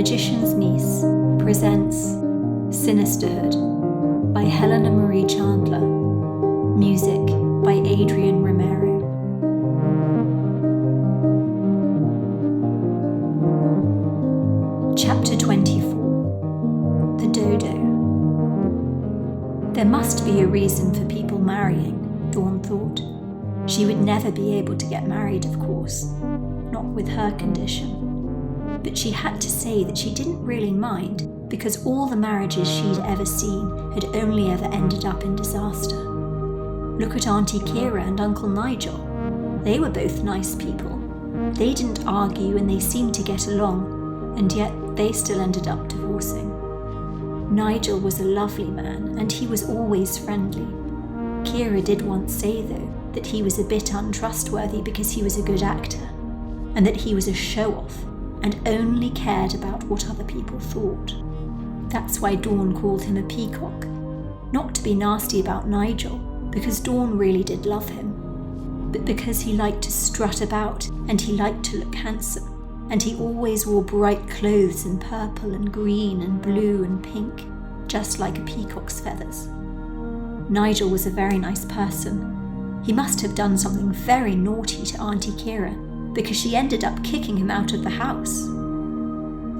Magician's Niece presents Sinisterhood by Helena Marie Chandler. Music by Adrian Romero. Chapter 24. The Dodo. There must be a reason for people marrying, Dawn thought. She would never be able to get married, of course, not with her condition. But she had to say that she didn't really mind, because all the marriages she'd ever seen had only ever ended up in disaster. Look at Auntie Keira and Uncle Nigel. They were both nice people. They didn't argue and they seemed to get along, and yet they still ended up divorcing. Nigel was a lovely man, and he was always friendly. Keira did once say, though, that he was a bit untrustworthy because he was a good actor, and that he was a show-off, and only cared about what other people thought. That's why Dawn called him a peacock. Not to be nasty about Nigel, because Dawn really did love him, but because he liked to strut about and he liked to look handsome, and he always wore bright clothes in purple and green and blue and pink, just like a peacock's feathers. Nigel was a very nice person. He must have done something very naughty to Auntie Keira, because she ended up kicking him out of the house.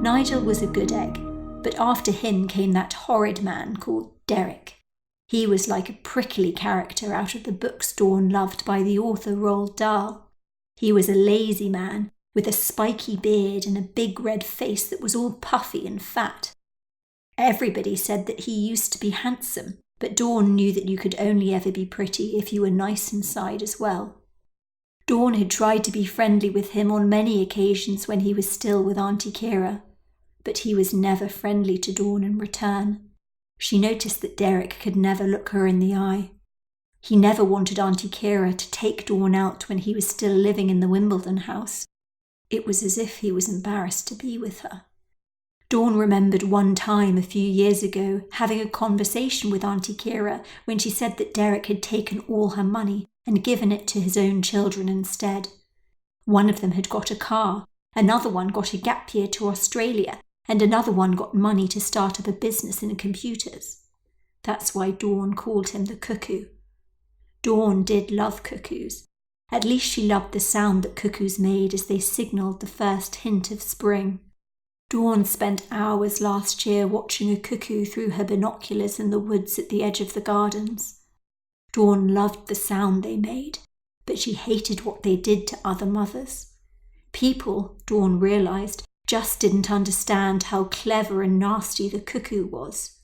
Nigel was a good egg, but after him came that horrid man called Derrick. He was like a prickly character out of the books Dawn loved by the author Roald Dahl. He was a lazy man with a spiky beard and a big red face that was all puffy and fat. Everybody said that he used to be handsome, but Dawn knew that you could only ever be pretty if you were nice inside as well. Dawn had tried to be friendly with him on many occasions when he was still with Auntie Keira, but he was never friendly to Dawn in return. She noticed that Derrick could never look her in the eye. He never wanted Auntie Keira to take Dawn out when he was still living in the Wimbledon house. It was as if he was embarrassed to be with her. Dawn remembered one time a few years ago having a conversation with Auntie Keira when she said that Derrick had taken all her money and given it to his own children instead. One of them had got a car, another one got a gap year to Australia, and another one got money to start up a business in computers. That's why Dawn called him the cuckoo. Dawn did love cuckoos. At least she loved the sound that cuckoos made as they signalled the first hint of spring. Dawn spent hours last year watching a cuckoo through her binoculars in the woods at the edge of the gardens. Dawn loved the sound they made, but she hated what they did to other mothers. People, Dawn realised, just didn't understand how clever and nasty the cuckoo was.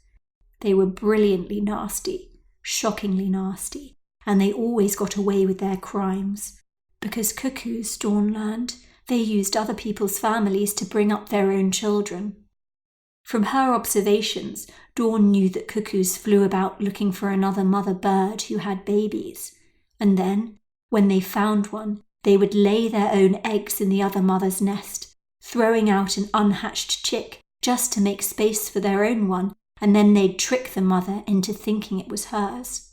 They were brilliantly nasty, shockingly nasty, and they always got away with their crimes. Because cuckoos, Dawn learned, they used other people's families to bring up their own children. From her observations, Dawn knew that cuckoos flew about looking for another mother bird who had babies, and then, when they found one, they would lay their own eggs in the other mother's nest, throwing out an unhatched chick just to make space for their own one, and then they'd trick the mother into thinking it was hers.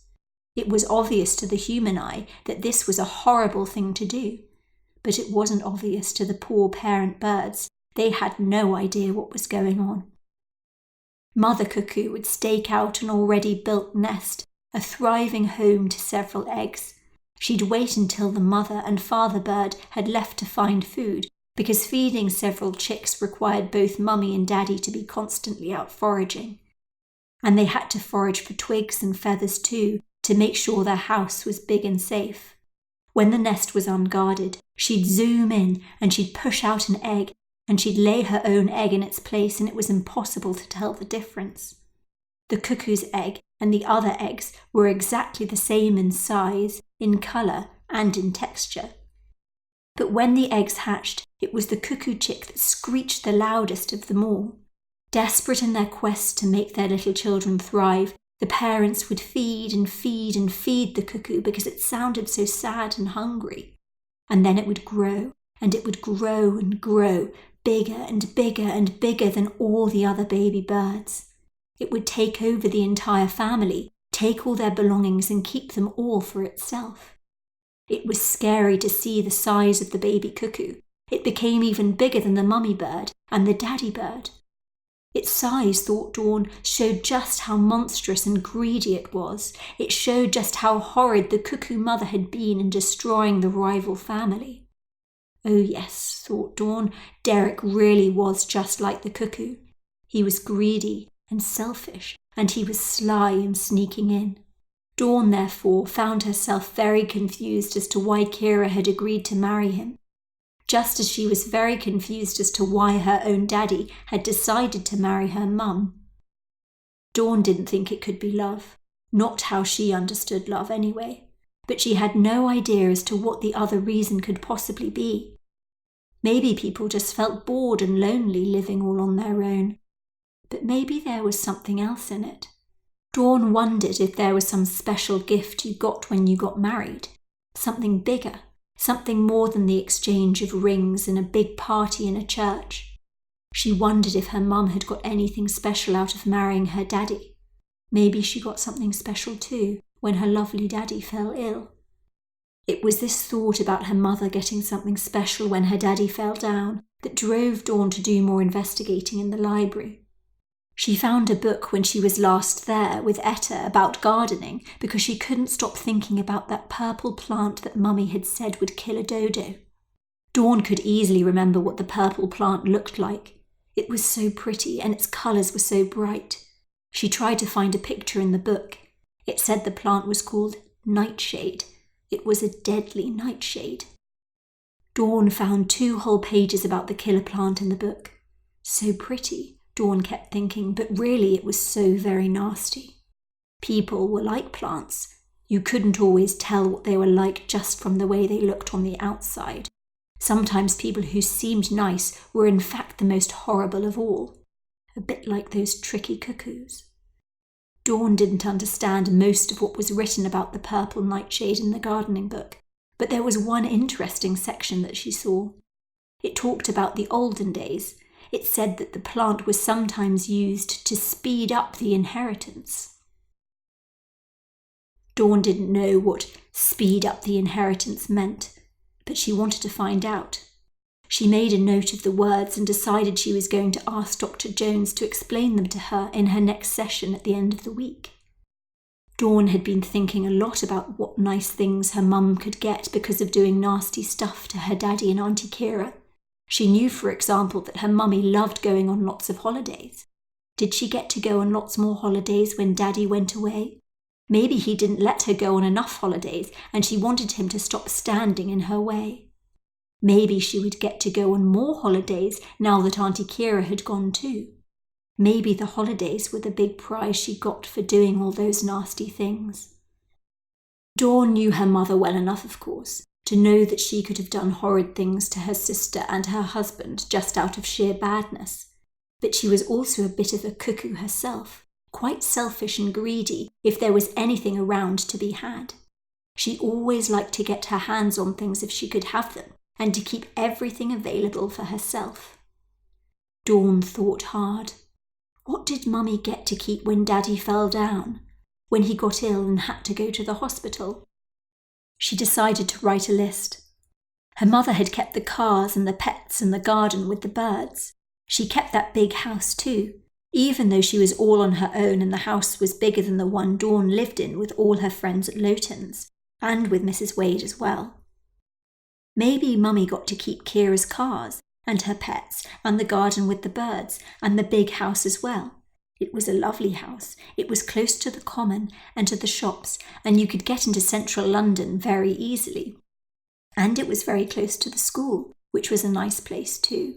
It was obvious to the human eye that this was a horrible thing to do, but it wasn't obvious to the poor parent birds. They had no idea what was going on. Mother cuckoo would stake out an already built nest, a thriving home to several eggs. She'd wait until the mother and father bird had left to find food, because feeding several chicks required both mummy and daddy to be constantly out foraging. And they had to forage for twigs and feathers too, to make sure their house was big and safe. When the nest was unguarded, she'd zoom in and she'd push out an egg, and she'd lay her own egg in its place, and it was impossible to tell the difference. The cuckoo's egg and the other eggs were exactly the same in size, in colour, and in texture. But when the eggs hatched, it was the cuckoo chick that screeched the loudest of them all. Desperate in their quest to make their little children thrive, the parents would feed and feed and feed the cuckoo because it sounded so sad and hungry. And then it would grow, and it would grow and grow, bigger and bigger and bigger than all the other baby birds. It would take over the entire family, take all their belongings and keep them all for itself. It was scary to see the size of the baby cuckoo. It became even bigger than the mummy bird and the daddy bird. Its size, thought Dawn, showed just how monstrous and greedy it was. It showed just how horrid the cuckoo mother had been in destroying the rival family. Oh yes, thought Dawn, Derrick really was just like the cuckoo. He was greedy and selfish, and he was sly and sneaking in. Dawn, therefore, found herself very confused as to why Keira had agreed to marry him, just as she was very confused as to why her own daddy had decided to marry her mum. Dawn didn't think it could be love, not how she understood love anyway, but she had no idea as to what the other reason could possibly be. Maybe people just felt bored and lonely living all on their own, but maybe there was something else in it. Dawn wondered if there was some special gift you got when you got married, something bigger, something more than the exchange of rings and a big party in a church. She wondered if her mum had got anything special out of marrying her daddy. Maybe she got something special too when her lovely daddy fell ill. It was this thought about her mother getting something special when her daddy fell down that drove Dawn to do more investigating in the library. She found a book when she was last there with Etta about gardening because she couldn't stop thinking about that purple plant that Mummy had said would kill a dodo. Dawn could easily remember what the purple plant looked like. It was so pretty and its colours were so bright. She tried to find a picture in the book. It said the plant was called nightshade. It was a deadly nightshade. Dawn found 2 whole pages about the killer plant in the book. So pretty, Dawn kept thinking, but really it was so very nasty. People were like plants. You couldn't always tell what they were like just from the way they looked on the outside. Sometimes people who seemed nice were in fact the most horrible of all. A bit like those tricky cuckoos. Dawn didn't understand most of what was written about the purple nightshade in the gardening book, but there was one interesting section that she saw. It talked about the olden days. It said that the plant was sometimes used to speed up the inheritance. Dawn didn't know what speed up the inheritance meant, but she wanted to find out. She made a note of the words and decided she was going to ask Dr. Jones to explain them to her in her next session at the end of the week. Dawn had been thinking a lot about what nice things her mum could get because of doing nasty stuff to her daddy and Auntie Keira. She knew, for example, that her mummy loved going on lots of holidays. Did she get to go on lots more holidays when Daddy went away? Maybe he didn't let her go on enough holidays and she wanted him to stop standing in her way. Maybe she would get to go on more holidays now that Auntie Keira had gone too. Maybe the holidays were the big prize she got for doing all those nasty things. Dawn knew her mother well enough, of course, to know that she could have done horrid things to her sister and her husband just out of sheer badness. But she was also a bit of a cuckoo herself, quite selfish and greedy if there was anything around to be had. She always liked to get her hands on things if she could have them, and to keep everything available for herself. Dawn thought hard. What did Mummy get to keep when Daddy fell down? When he got ill and had to go to the hospital? She decided to write a list. Her mother had kept the cars and the pets and the garden with the birds. She kept that big house too, even though she was all on her own and the house was bigger than the one Dawn lived in with all her friends at Lowton's, and with Mrs. Wade as well. Maybe Mummy got to keep Keira's cars and her pets and the garden with the birds and the big house as well. It was a lovely house. It was close to the common and to the shops, and you could get into central London very easily. And it was very close to the school, which was a nice place too.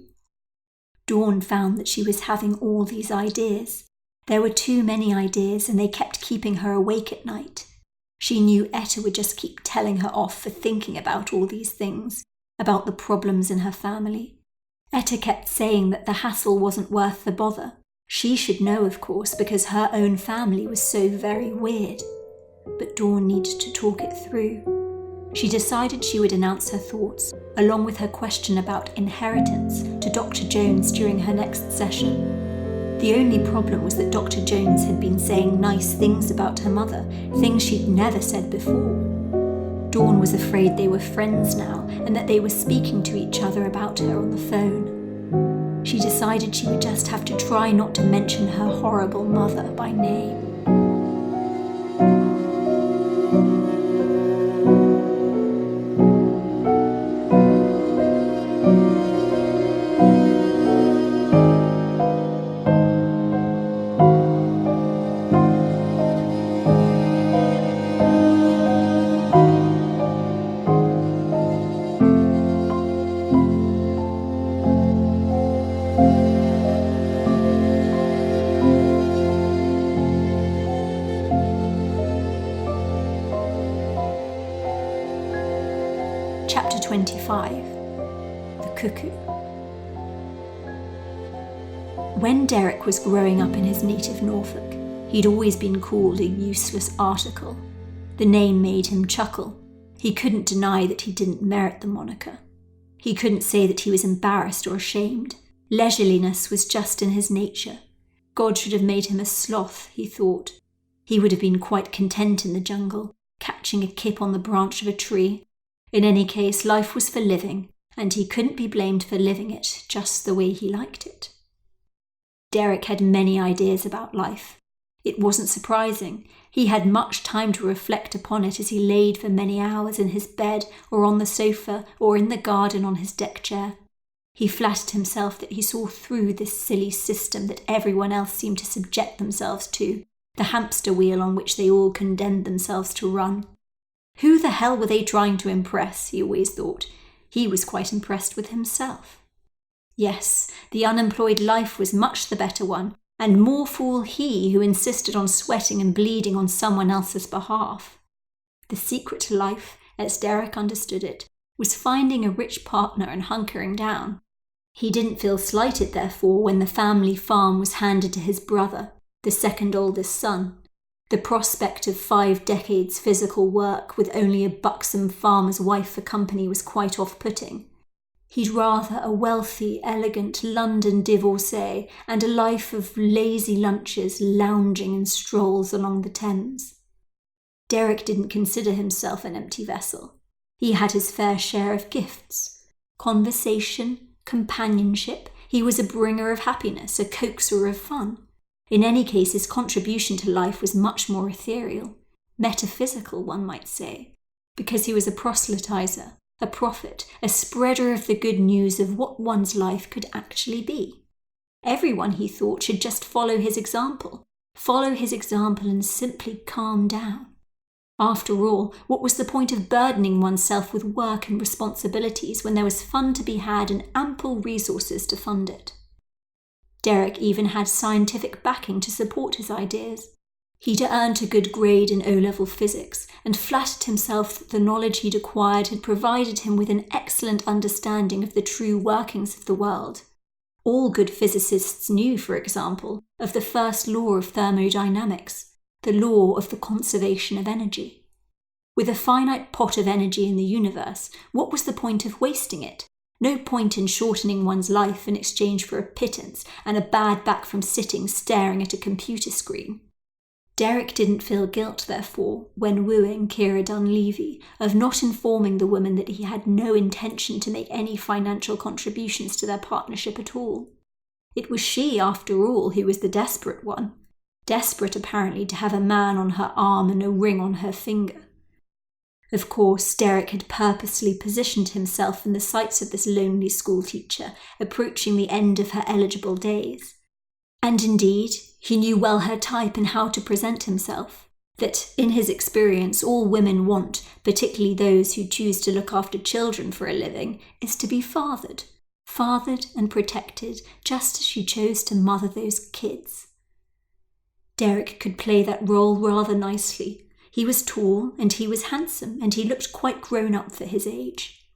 Dawn found that she was having all these ideas. There were too many ideas, and they kept keeping her awake at night. She knew Etta would just keep telling her off for thinking about all these things, about the problems in her family. Etta kept saying that the hassle wasn't worth the bother. She should know, of course, because her own family was so very weird. But Dawn needed to talk it through. She decided she would announce her thoughts, along with her question about inheritance, to Dr. Jones during her next session. The only problem was that Dr. Jones had been saying nice things about her mother, things she'd never said before. Dawn was afraid they were friends now, and that they were speaking to each other about her on the phone. she decided she would just have to try not to mention her horrible mother by name. Chapter 25. The Cuckoo. When Derrick was growing up in his native Norfolk, he'd always been called a useless article. The name made him chuckle. He couldn't deny that he didn't merit the moniker. He couldn't say that he was embarrassed or ashamed. Leisureliness was just in his nature. God should have made him a sloth, he thought. He would have been quite content in the jungle, catching a kip on the branch of a tree. In any case, life was for living, and he couldn't be blamed for living it just the way he liked it. Derrick had many ideas about life. It wasn't surprising. He had much time to reflect upon it as he laid for many hours in his bed or on the sofa or in the garden on his deck chair. He flattered himself that he saw through this silly system that everyone else seemed to subject themselves to, the hamster wheel on which they all condemned themselves to run. Who the hell were they trying to impress, he always thought. He was quite impressed with himself. Yes, the unemployed life was much the better one, and more fool he who insisted on sweating and bleeding on someone else's behalf. The secret to life, as Derrick understood it, was finding a rich partner and hunkering down. He didn't feel slighted, therefore, when the family farm was handed to his brother, the second oldest son. The prospect of 5 decades physical work with only a buxom farmer's wife for company was quite off-putting. He'd rather a wealthy, elegant London divorcee and a life of lazy lunches, lounging in strolls along the Thames. Derrick didn't consider himself an empty vessel. He had his fair share of gifts. Conversation, companionship, he was a bringer of happiness, a coaxer of fun. In any case, his contribution to life was much more ethereal, metaphysical, one might say, because he was a proselytizer, a prophet, a spreader of the good news of what one's life could actually be. Everyone, he thought, should just follow his example and simply calm down. After all, what was the point of burdening oneself with work and responsibilities when there was fun to be had and ample resources to fund it? Derrick even had scientific backing to support his ideas. He'd earned a good grade in O-level physics and flattered himself that the knowledge he'd acquired had provided him with an excellent understanding of the true workings of the world. All good physicists knew, for example, of the first law of thermodynamics, the law of the conservation of energy. With a finite pot of energy in the universe, what was the point of wasting it? No point in shortening one's life in exchange for a pittance and a bad back from sitting staring at a computer screen. Derrick didn't feel guilt, therefore, when wooing Keira Dunleavy, of not informing the woman that he had no intention to make any financial contributions to their partnership at all. It was she, after all, who was the desperate one. Desperate, apparently, to have a man on her arm and a ring on her finger. Of course, Derrick had purposely positioned himself in the sights of this lonely schoolteacher, approaching the end of her eligible days. And indeed, he knew well her type and how to present himself. That, in his experience, all women want, particularly those who choose to look after children for a living, is to be fathered and protected, just as she chose to mother those kids. Derrick could play that role rather nicely. He was tall, and he was handsome, and he looked quite grown up for his age.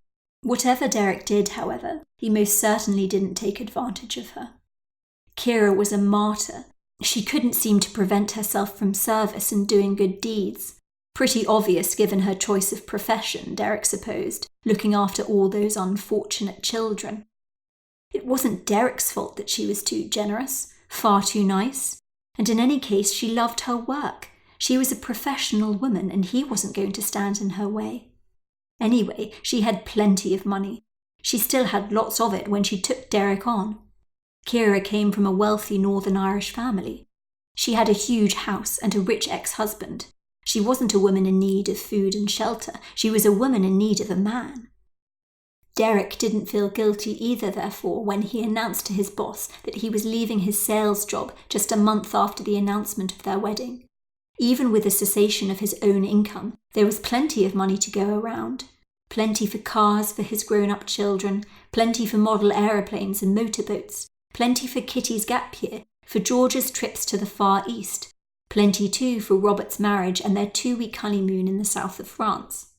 Whatever Derrick did, however, he most certainly didn't take advantage of her. Keira was a martyr. She couldn't seem to prevent herself from service and doing good deeds. Pretty obvious given her choice of profession, Derrick supposed, looking after all those unfortunate children. It wasn't Derrick's fault that she was too generous, far too nice, and in any case she loved her work. She was a professional woman, and he wasn't going to stand in her way. Anyway, she had plenty of money. She still had lots of it when she took Derrick on. Keira came from a wealthy Northern Irish family. She had a huge house and a rich ex-husband. She wasn't a woman in need of food and shelter. She was a woman in need of a man. Derrick didn't feel guilty either, therefore, when he announced to his boss that he was leaving his sales job just a month after the announcement of their wedding. Even with the cessation of his own income, there was plenty of money to go around. Plenty for cars for his grown-up children, plenty for model aeroplanes and motorboats, plenty for Kitty's gap year, for George's trips to the Far East, plenty too for Robert's marriage and their 2-week honeymoon in the south of France.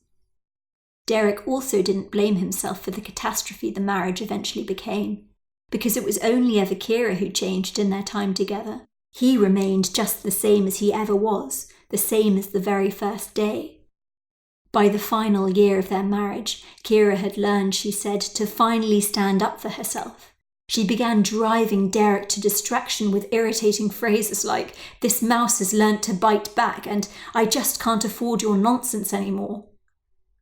Derrick also didn't blame himself for the catastrophe the marriage eventually became, because it was only ever Keira who changed in their time together. He remained just the same as he ever was, the same as the very first day. By the final year of their marriage, Keira had learned, she said, to finally stand up for herself. She began driving Derrick to distraction with irritating phrases like, "This mouse has learnt to bite back," and "I just can't afford your nonsense anymore."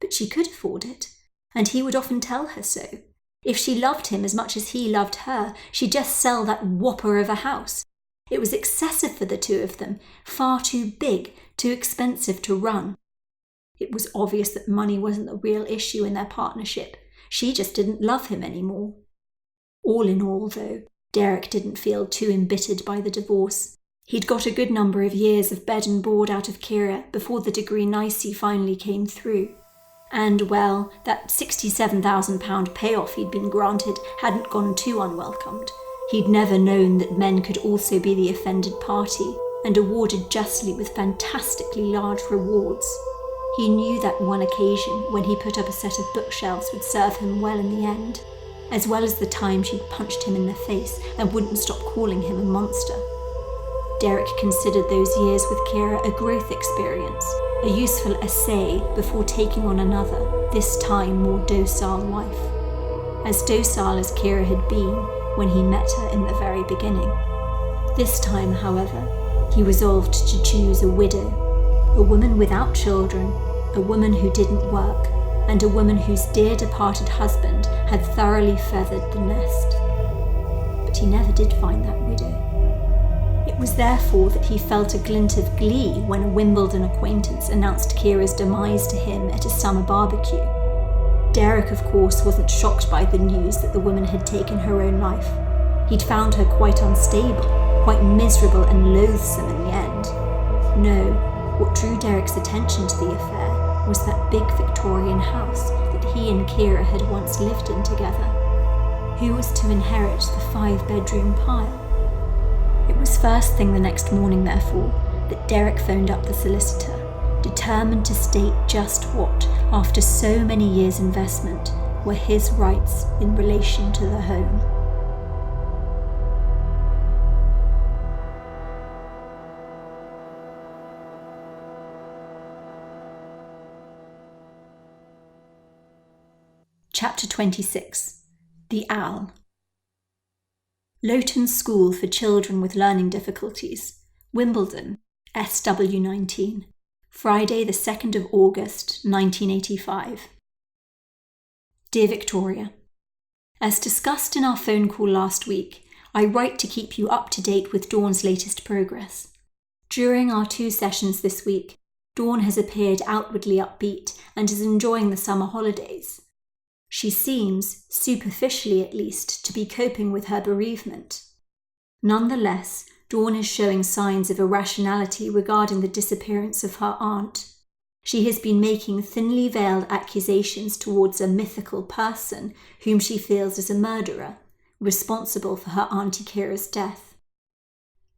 But she could afford it, and he would often tell her so. If she loved him as much as he loved her, she'd just sell that whopper of a house. It was excessive for the two of them, far too big, too expensive to run. It was obvious that money wasn't the real issue in their partnership. She just didn't love him anymore. All in all, though, Derrick didn't feel too embittered by the divorce. He'd got a good number of years of bed and board out of Keira before the degree nicey finally came through. And, well, that £67,000 payoff he'd been granted hadn't gone too unwelcomed. He'd never known that men could also be the offended party, and awarded justly with fantastically large rewards. He knew that one occasion when he put up a set of bookshelves would serve him well in the end, as well as the time she'd punched him in the face and wouldn't stop calling him a monster. Derrick considered those years with Keira a growth experience, a useful essay before taking on another, this time more docile wife. As docile as Keira had been when he met her in the very beginning. This time, however, he resolved to choose a widow, a woman without children, a woman who didn't work, and a woman whose dear departed husband had thoroughly feathered the nest. But he never did find that widow. It was therefore that he felt a glint of glee when a Wimbledon acquaintance announced Keira's demise to him at a summer barbecue. Derrick, of course, wasn't shocked by the news that the woman had taken her own life. He'd found her quite unstable, quite miserable and loathsome in the end. No, what drew Derrick's attention to the affair was that big Victorian house that he and Keira had once lived in together. Who was to inherit the 5-bedroom pile? It was first thing the next morning, therefore, that Derrick phoned up the solicitor, determined to state just what, after so many years' investment, were his rights in relation to the home. Chapter 26. The Owl. Loughton School for Children with Learning Difficulties, Wimbledon, SW19, Friday the 2nd of August, 1985. Dear Victoria, as discussed in our phone call last week, I write to keep you up to date with Dawn's latest progress. During our 2 sessions this week, Dawn has appeared outwardly upbeat and is enjoying the summer holidays. She seems, superficially at least, to be coping with her bereavement. Nonetheless, Dawn is showing signs of irrationality regarding the disappearance of her aunt. She has been making thinly veiled accusations towards a mythical person whom she feels is a murderer, responsible for her Auntie Keira's death.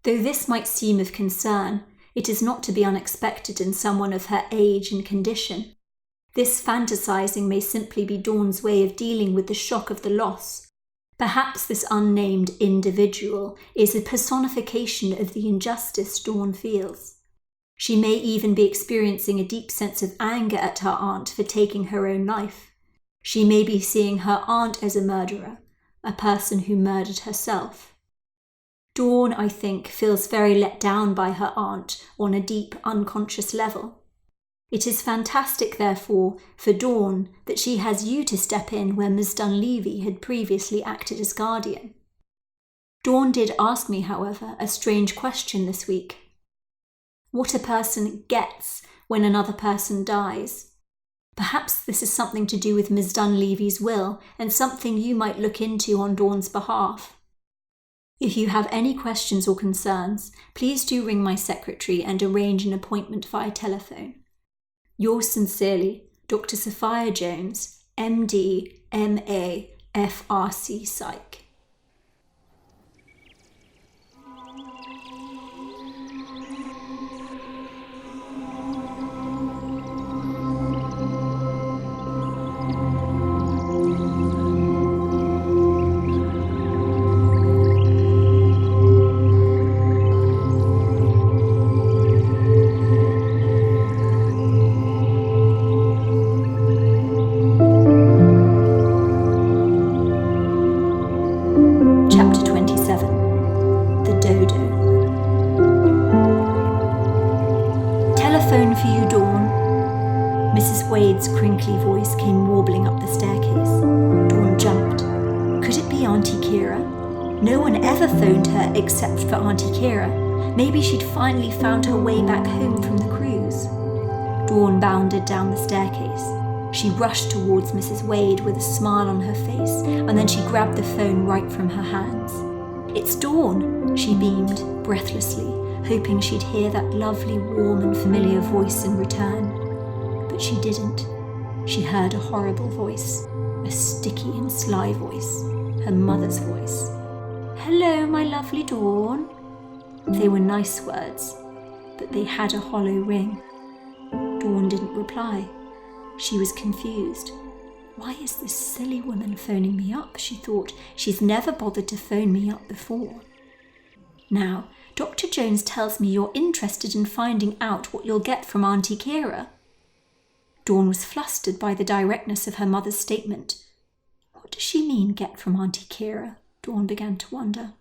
Though this might seem of concern, it is not to be unexpected in someone of her age and condition. This fantasizing may simply be Dawn's way of dealing with the shock of the loss. Perhaps this unnamed individual is a personification of the injustice Dawn feels. She may even be experiencing a deep sense of anger at her aunt for taking her own life. She may be seeing her aunt as a murderer, a person who murdered herself. Dawn, I think, feels very let down by her aunt on a deep, unconscious level. It is fantastic, therefore, for Dawn that she has you to step in where Ms. Dunleavy had previously acted as guardian. Dawn did ask me, however, a strange question this week. What a person gets when another person dies. Perhaps this is something to do with Ms. Dunleavy's will and something you might look into on Dawn's behalf. If you have any questions or concerns, please do ring my secretary and arrange an appointment via telephone. Yours sincerely, Dr. Sophia Jones, MD, MA, FRC Psych. Wade's crinkly voice came warbling up the staircase. Dawn jumped. Could it be Auntie Keira? No one ever phoned her except for Auntie Keira. Maybe she'd finally found her way back home from the cruise. Dawn bounded down the staircase. She rushed towards Mrs. Wade with a smile on her face, and then she grabbed the phone right from her hands. "It's Dawn," she beamed, breathlessly, hoping she'd hear that lovely, warm and familiar voice in return. But she didn't. She heard a horrible voice, a sticky and sly voice, her mother's voice. "Hello, my lovely Dawn." They were nice words, but they had a hollow ring. Dawn didn't reply. She was confused. Why is this silly woman phoning me up, she thought. She's never bothered to phone me up before. Now, Dr. Jones tells me you're interested in finding out what you'll get from Auntie Keira. Dawn was flustered by the directness of her mother's statement. What does she mean, get from Auntie Keira? Dawn began to wonder.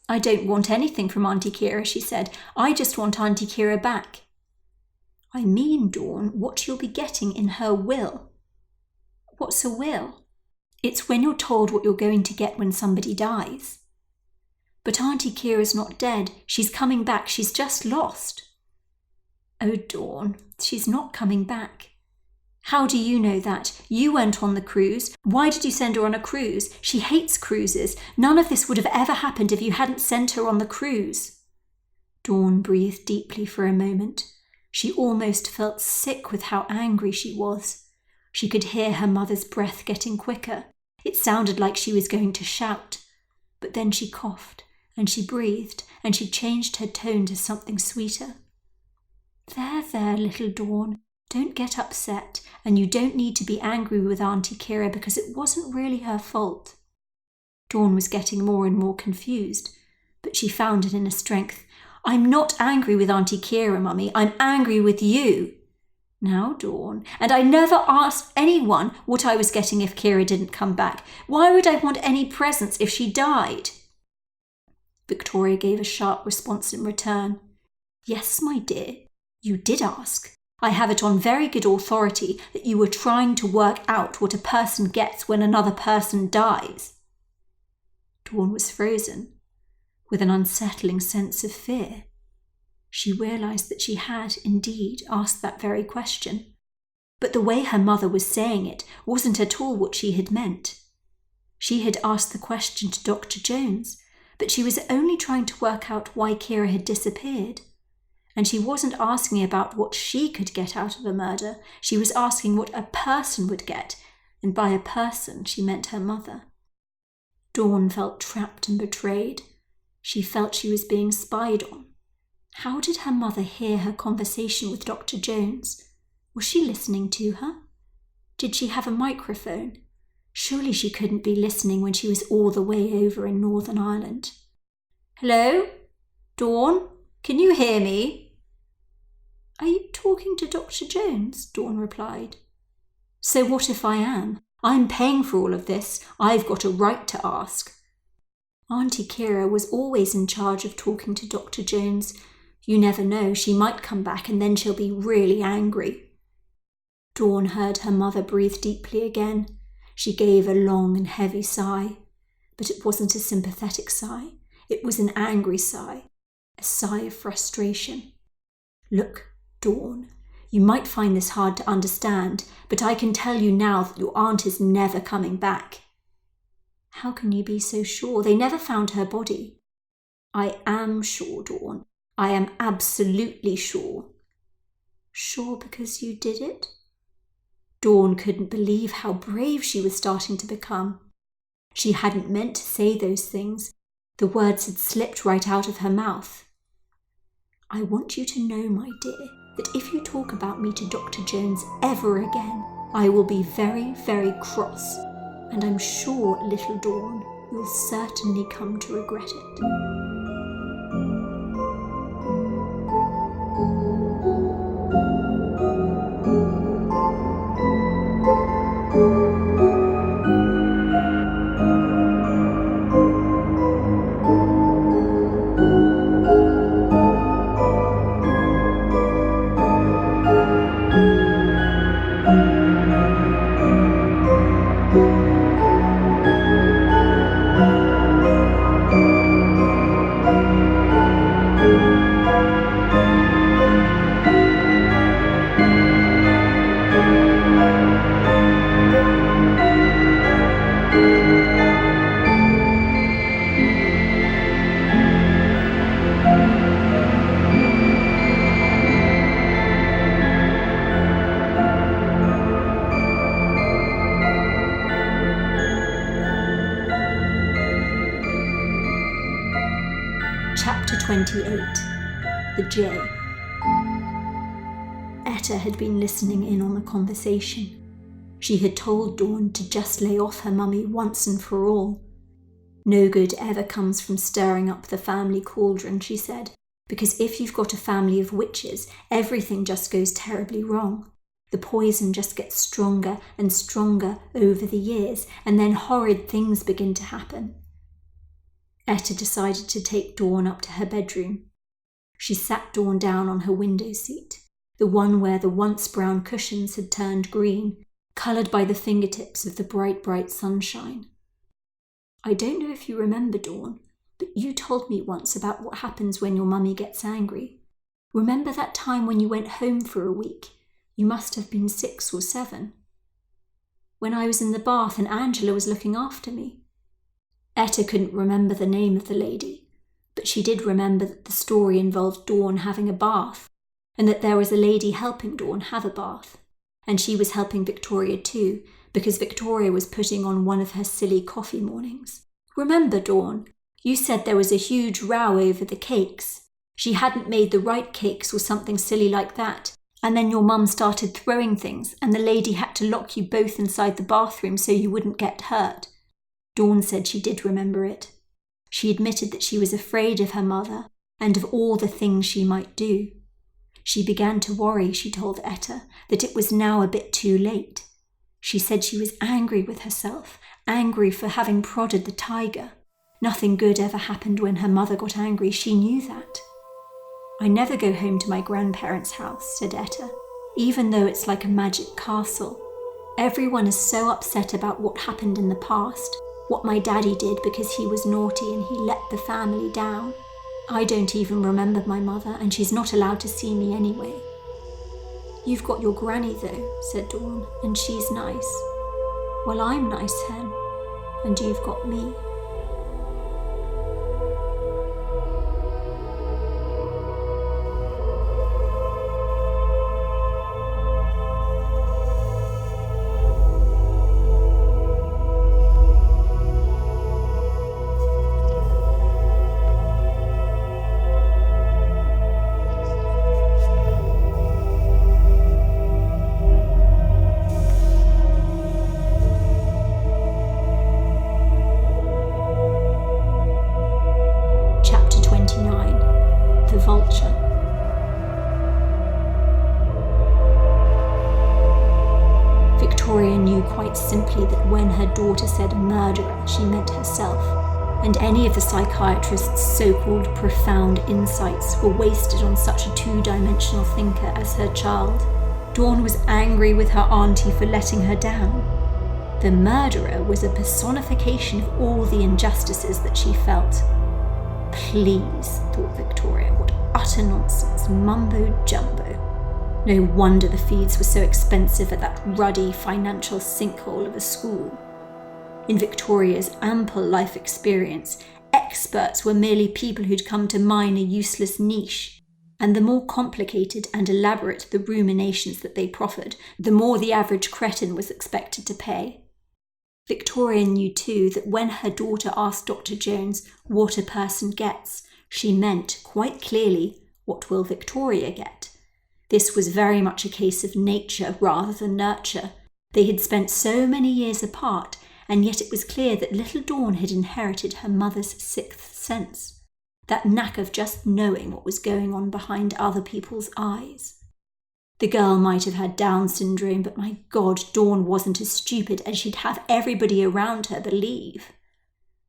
"I don't want anything from Auntie Keira," she said. "I just want Auntie Keira back." "I mean, Dawn, what you'll be getting in her will." "What's a will?" "It's when you're told what you're going to get when somebody dies." "But Auntie Keira's not dead. She's coming back. She's just lost." "Oh, Dawn, she's not coming back." "How do you know that? You weren't on the cruise. Why did you send her on a cruise? She hates cruises. None of this would have ever happened if you hadn't sent her on the cruise." Dawn breathed deeply for a moment. She almost felt sick with how angry she was. She could hear her mother's breath getting quicker. It sounded like she was going to shout. But then she coughed, and she breathed, and she changed her tone to something sweeter. There, little Dawn. Don't get upset, and you don't need to be angry with Auntie Keira because it wasn't really her fault." Dawn was getting more and more confused, but she found an inner strength. "I'm not angry with Auntie Keira, Mummy. I'm angry with you." "Now, Dawn, and I never asked anyone what I was getting if Keira didn't come back. Why would I want any presents if she died?" Victoria gave a sharp response in return. "Yes, my dear. You did ask. I have it on very good authority that you were trying to work out what a person gets when another person dies." Dawn was frozen, with an unsettling sense of fear. She realised that she had, indeed, asked that very question. But the way her mother was saying it wasn't at all what she had meant. She had asked the question to Dr. Jones, but she was only trying to work out why Keira had disappeared. And she wasn't asking about what she could get out of a murder. She was asking what a person would get, and by a person she meant her mother. Dawn felt trapped and betrayed. She felt she was being spied on. How did her mother hear her conversation with Dr. Jones? Was she listening to her? Did she have a microphone? Surely she couldn't be listening when she was all the way over in Northern Ireland. "Hello? Dawn? Can you hear me?" "Are you talking to Dr. Jones?" Dawn replied. "So what if I am? I'm paying for all of this. I've got a right to ask." Auntie Keira was always in charge of talking to Dr. Jones. You never know, she might come back and then she'll be really angry. Dawn heard her mother breathe deeply again. She gave a long and heavy sigh. But it wasn't a sympathetic sigh. It was an angry sigh, a sigh of frustration. Look, Dawn, you might find this hard to understand, but I can tell you now that your aunt is never coming back. How can you be so sure? They never found her body. I am sure, Dawn. I am absolutely sure. Sure because you did it? Dawn couldn't believe how brave she was starting to become. She hadn't meant to say those things. The words had slipped right out of her mouth. I want you to know, my dear, that if you talk about me to Dr. Jones ever again, I will be very, very cross, and I'm sure, little Dawn, you'll certainly come to regret it. Chapter 28. The J. Etta had been listening in on the conversation. She had told Dawn to just lay off her mummy once and for all. No good ever comes from stirring up the family cauldron, she said, because if you've got a family of witches, everything just goes terribly wrong. The poison just gets stronger and stronger over the years, and then horrid things begin to happen. Etta decided to take Dawn up to her bedroom. She sat Dawn down on her window seat, the one where the once brown cushions had turned green, coloured by the fingertips of the bright, bright sunshine. I don't know if you remember, Dawn, but you told me once about what happens when your mummy gets angry. Remember that time when you went home for a week? You must have been 6 or 7. When I was in the bath and Angela was looking after me. Etta couldn't remember the name of the lady, but she did remember that the story involved Dawn having a bath, and that there was a lady helping Dawn have a bath, and she was helping Victoria too, because Victoria was putting on one of her silly coffee mornings. Remember, Dawn, you said there was a huge row over the cakes. She hadn't made the right cakes or something silly like that, and then your mum started throwing things, and the lady had to lock you both inside the bathroom so you wouldn't get hurt. Dawn said she did remember it. She admitted that she was afraid of her mother and of all the things she might do. She began to worry, she told Etta, that it was now a bit too late. She said she was angry with herself, angry for having prodded the tiger. Nothing good ever happened when her mother got angry, she knew that. I never go home to my grandparents' house, said Etta, even though it's like a magic castle. Everyone is so upset about what happened in the past, what my daddy did because he was naughty and he let the family down. I don't even remember my mother, and she's not allowed to see me anyway. You've got your granny though, said Dawn, and she's nice. Well, I'm nice, Hen, and you've got me. Victoria knew quite simply that when her daughter said murderer, she meant herself, and any of the psychiatrist's so-called profound insights were wasted on such a two-dimensional thinker as her child. Dawn was angry with her auntie for letting her down. The murderer was a personification of all the injustices that she felt. Please, thought Victoria, what utter nonsense, mumbo-jumbo. No wonder the feeds were so expensive at that ruddy financial sinkhole of a school. In Victoria's ample life experience, experts were merely people who'd come to mine a useless niche, and the more complicated and elaborate the ruminations that they proffered, the more the average cretin was expected to pay. Victoria knew too that when her daughter asked Dr. Jones what a person gets, she meant quite clearly, what will Victoria get? This was very much a case of nature rather than nurture. They had spent so many years apart, and yet it was clear that little Dawn had inherited her mother's sixth sense, that knack of just knowing what was going on behind other people's eyes. The girl might have had Down syndrome, but my God, Dawn wasn't as stupid as she'd have everybody around her believe.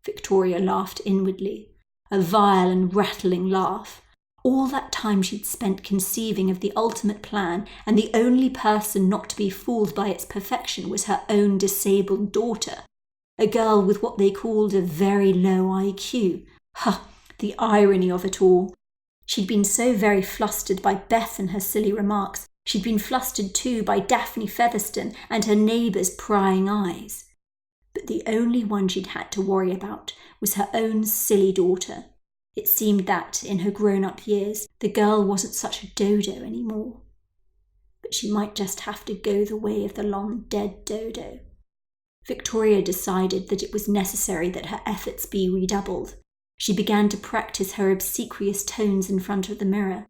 Victoria laughed inwardly, a vile and rattling laugh. All that time she'd spent conceiving of the ultimate plan, and the only person not to be fooled by its perfection was her own disabled daughter, a girl with what they called a very low IQ. Ha! The irony of it all. She'd been so very flustered by Beth and her silly remarks. She'd been flustered too by Daphne Featherstone and her neighbours' prying eyes. But the only one she'd had to worry about was her own silly daughter. It seemed that, in her grown-up years, the girl wasn't such a dodo anymore. But she might just have to go the way of the long-dead dodo. Victoria decided that it was necessary that her efforts be redoubled. She began to practice her obsequious tones in front of the mirror.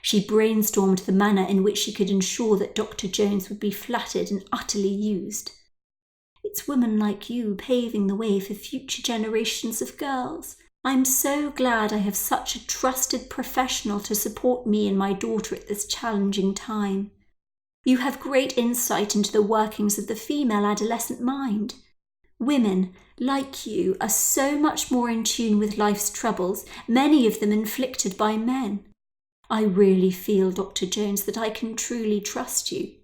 She brainstormed the manner in which she could ensure that Dr. Jones would be flattered and utterly used. It's women like you paving the way for future generations of girls. I'm so glad I have such a trusted professional to support me and my daughter at this challenging time. You have great insight into the workings of the female adolescent mind. Women, like you, are so much more in tune with life's troubles, many of them inflicted by men. I really feel, Dr. Jones, that I can truly trust you.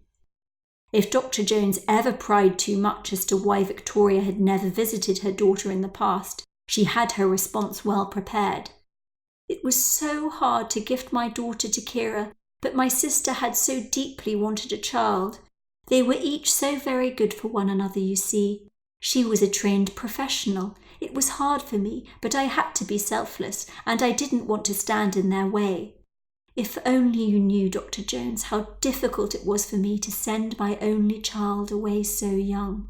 If Dr. Jones ever pried too much as to why Victoria had never visited her daughter in the past, she had her response well prepared. It was so hard to gift my daughter to Keira, but my sister had so deeply wanted a child. They were each so very good for one another, you see. She was a trained professional. It was hard for me, but I had to be selfless, and I didn't want to stand in their way. If only you knew, Dr. Jones, how difficult it was for me to send my only child away so young.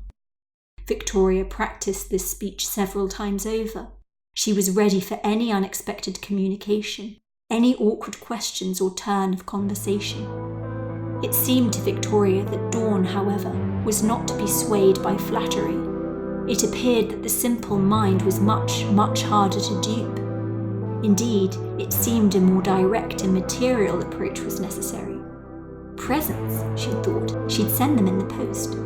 Victoria practiced this speech several times over. She was ready for any unexpected communication, any awkward questions or turn of conversation. It seemed to Victoria that Dawn, however, was not to be swayed by flattery. It appeared that the simple mind was much, much harder to dupe. Indeed, it seemed a more direct and material approach was necessary. Presents, she thought, she'd send them in the post.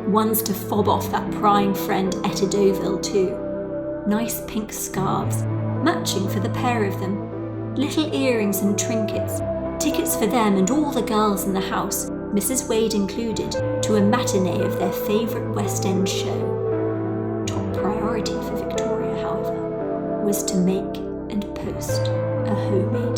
Ones to fob off that prying friend Etta Deauville too. Nice pink scarves, matching for the pair of them. Little earrings and trinkets, tickets for them and all the girls in the house, Mrs. Wade included, to a matinee of their favourite West End show. Top priority for Victoria, however, was to make and post a homemade